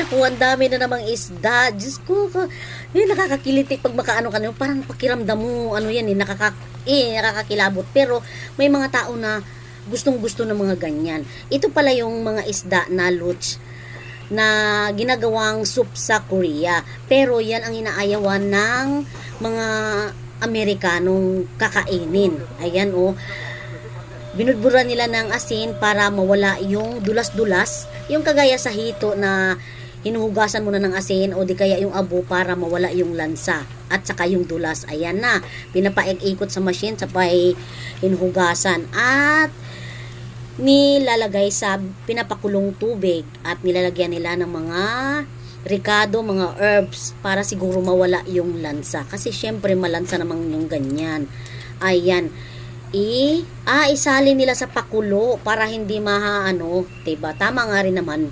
naku, ang dami na namang isda. Diyos ko, nakakakiliti pag makaano ka na, parang pakiramdam mo, ano yan nakakakilabot. Pero may mga tao na gustong-gusto ng mga ganyan. Ito pala yung mga isda na luch na ginagawang soup sa Korea. Pero yan ang inaayawan ng mga Amerikanong kakainin. Ayan binudbura nila ng asin para mawala yung dulas-dulas. Yung kagaya sa hito na hinuhugasan mo na ng asin o di kaya yung abo para mawala yung lansa at saka yung dulas. Ayan na. Pinapaikot sa machine sabay hinuhugasan at nilalagay sa pinapakulong tubig at nilalagyan nila ng mga ricado, mga herbs para siguro mawala yung lansa. Kasi syempre malansa namang yung ganyan. Ayan. Isalin nila sa pakulo para hindi diba? Tama nga rin naman